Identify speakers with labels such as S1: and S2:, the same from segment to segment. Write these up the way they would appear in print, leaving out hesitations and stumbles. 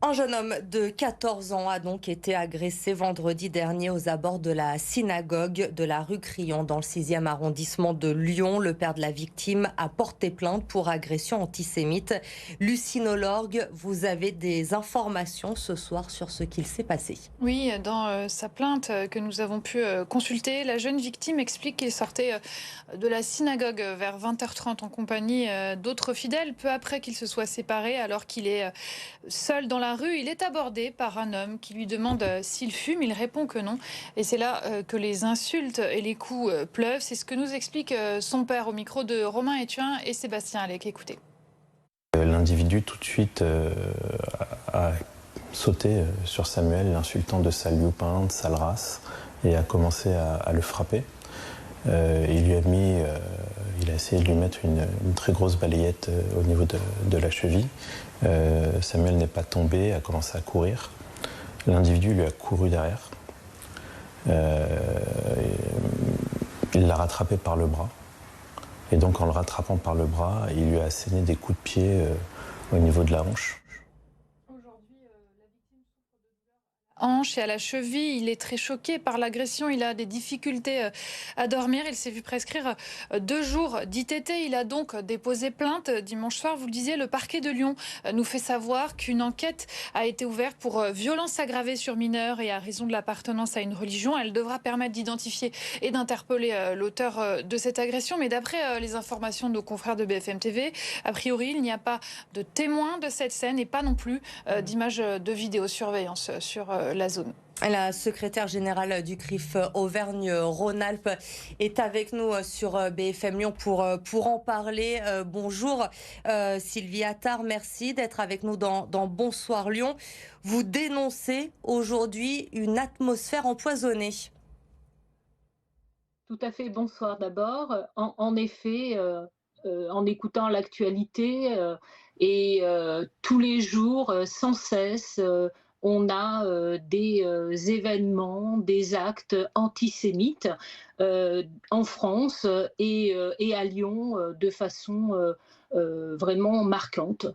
S1: Un jeune homme de 14 ans a donc été agressé vendredi dernier aux abords de la synagogue de la rue Crillon dans le 6e arrondissement de Lyon. Le père de la victime a porté plainte pour agression antisémite. Lucinologue, vous avez des informations ce soir sur ce qu'il s'est passé.
S2: Oui, dans sa plainte que nous avons pu consulter, la jeune victime explique qu'il sortait de la synagogue vers 20h30 en compagnie d'autres fidèles. Peu après qu'ils se soient séparés, alors qu'il est seul dans la rue, il est abordé par un homme qui lui demande s'il fume. Il répond que non. Et c'est là que les insultes et les coups pleuvent. C'est ce que nous explique son père au micro de Romain Ethuin et Sébastien Alec. Écoutez.
S3: L'individu tout de suite a sauté sur Samuel, l'insultant de sale youpin, de sale race, et a commencé à le frapper. Il a essayé de lui mettre une très grosse balayette au niveau de la cheville. Samuel n'est pas tombé, a commencé à courir. L'individu lui a couru derrière. Il l'a rattrapé par le bras. Et donc en le rattrapant par le bras, il lui a asséné des coups de pied au niveau de la hanche.
S2: Hanche et à la cheville. Il est très choqué par l'agression. Il a des difficultés à dormir. Il s'est vu prescrire 2 jours d'ITT. Il a donc déposé plainte dimanche soir. Vous le disiez, le parquet de Lyon nous fait savoir qu'une enquête a été ouverte pour violence aggravée sur mineur et à raison de l'appartenance à une religion. Elle devra permettre d'identifier et d'interpeller l'auteur de cette agression. Mais d'après les informations de nos confrères de BFM TV, a priori, il n'y a pas de témoins de cette scène et pas non plus d'images de vidéosurveillance sur la zone.
S1: La secrétaire générale du CRIF Auvergne-Rhône-Alpes est avec nous sur BFM Lyon pour en parler. Bonjour Sylvie Attard, merci d'être avec nous dans Bonsoir Lyon. Vous dénoncez aujourd'hui une atmosphère empoisonnée.
S4: Tout à fait, bonsoir d'abord. En effet, en écoutant l'actualité tous les jours, sans cesse, on a des événements, des actes antisémites en France et à Lyon de façon vraiment marquante.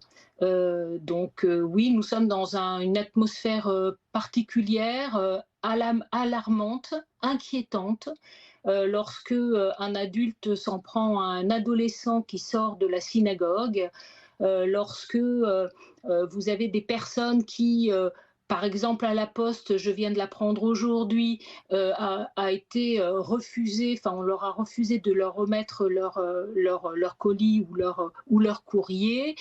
S4: Oui, nous sommes dans une atmosphère particulière, alarmante, inquiétante. Lorsque un adulte s'en prend à un adolescent qui sort de la synagogue, lorsque vous avez des personnes qui, par exemple à la poste, je viens de l'apprendre aujourd'hui, a été refusé, enfin on leur a refusé de leur remettre leur colis ou leur courrier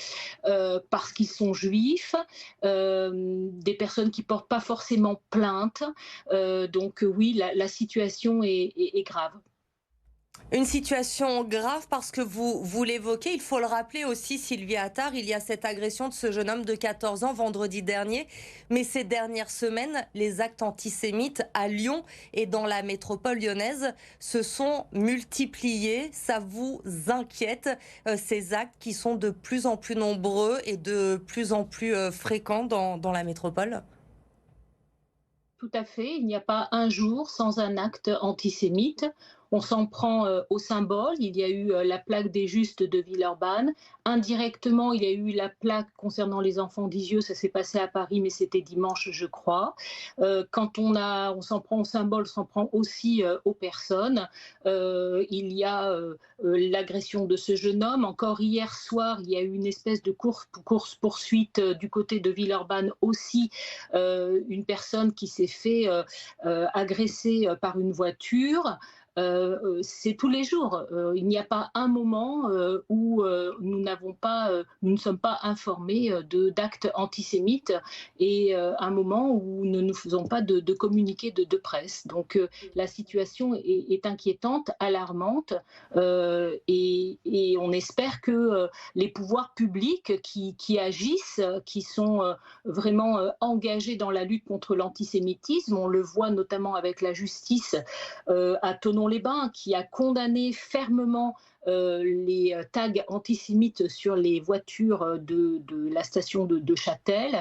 S4: parce qu'ils sont juifs, des personnes qui ne portent pas forcément plainte. Oui, la situation est grave.
S1: Une situation grave parce que vous l'évoquez, il faut le rappeler aussi, Sylvie Attard, il y a cette agression de ce jeune homme de 14 ans vendredi dernier, mais ces dernières semaines, les actes antisémites à Lyon et dans la métropole lyonnaise se sont multipliés. Ça vous inquiète, ces actes qui sont de plus en plus nombreux et de plus en plus fréquents dans la métropole ?
S4: Tout à fait, il n'y a pas un jour sans un acte antisémite. On s'en prend aux symboles. Il y a eu la plaque des Justes de Villeurbanne. Indirectement, il y a eu la plaque concernant les enfants d'Isieux. Ça s'est passé à Paris, mais c'était dimanche, je crois. Quand on s'en prend aux symboles, on s'en prend aussi aux personnes. Il y a l'agression de ce jeune homme. Encore hier soir, il y a eu une espèce de course-poursuite du côté de Villeurbanne aussi. Une personne qui s'est fait agresser par une voiture. C'est tous les jours. Il n'y a pas un moment où nous ne sommes pas informés d'actes antisémites et un moment où nous ne faisons pas de communiqué de presse. Donc la situation est inquiétante, alarmante et on espère que les pouvoirs publics qui agissent, qui sont vraiment engagés dans la lutte contre l'antisémitisme, on le voit notamment avec la justice à Thonon-les-Bains, qui a condamné fermement les tags antisémites sur les voitures de la station de Châtel.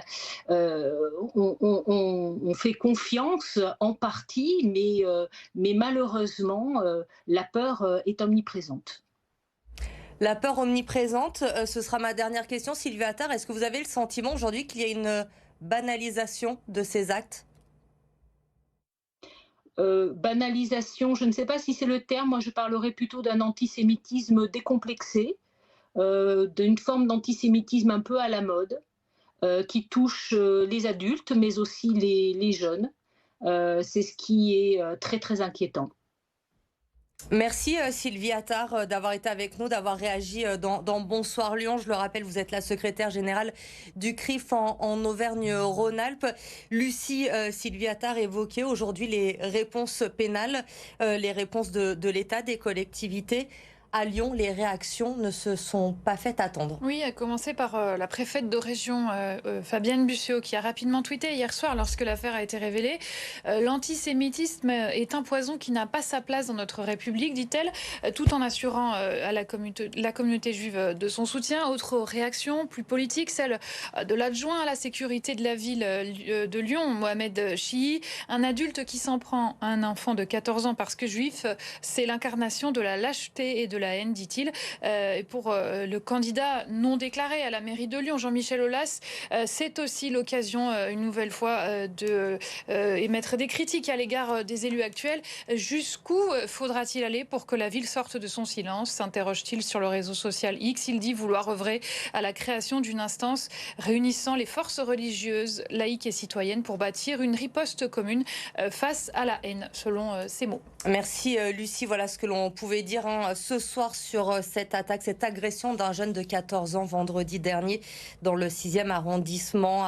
S4: On fait confiance en partie, mais malheureusement, la peur est omniprésente.
S1: La peur omniprésente, ce sera ma dernière question, Sylvie Attard. Est-ce que vous avez le sentiment aujourd'hui qu'il y a une banalisation de ces actes?
S4: Banalisation, je ne sais pas si c'est le terme, moi je parlerais plutôt d'un antisémitisme décomplexé, d'une forme d'antisémitisme un peu à la mode, qui touche les adultes, mais aussi les jeunes. C'est ce qui est très très inquiétant.
S1: Merci Sylvie Attard d'avoir été avec nous, d'avoir réagi dans Bonsoir Lyon. Je le rappelle, vous êtes la secrétaire générale du CRIF en Auvergne-Rhône-Alpes. Lucie, Sylvie Attard évoquait aujourd'hui les réponses pénales, les réponses de l'État, des collectivités. À Lyon, les réactions ne se sont pas faites attendre.
S2: Oui, à commencer par la préfète de région, Fabienne Bussiot, qui a rapidement tweeté hier soir lorsque l'affaire a été révélée. L'antisémitisme est un poison qui n'a pas sa place dans notre République, dit-elle, tout en assurant à la communauté juive de son soutien. Autre réaction plus politique, celle de l'adjoint à la sécurité de la ville de Lyon, Mohamed Chihi, un adulte qui s'en prend à un enfant de 14 ans parce que juif, c'est l'incarnation de la lâcheté et de la haine, dit-il. Pour le candidat non déclaré à la mairie de Lyon, Jean-Michel Aulas, c'est aussi l'occasion, une nouvelle fois, d'émettre des critiques à l'égard des élus actuels. Jusqu'où faudra-t-il aller pour que la ville sorte de son silence, s'interroge-t-il sur le réseau social X. Il dit vouloir œuvrer à la création d'une instance réunissant les forces religieuses, laïques et citoyennes pour bâtir une riposte commune face à la haine, selon ses mots.
S1: Merci Lucie, voilà ce que l'on pouvait dire ce soir sur cette attaque, cette agression d'un jeune de 14 ans vendredi dernier dans le 6e arrondissement.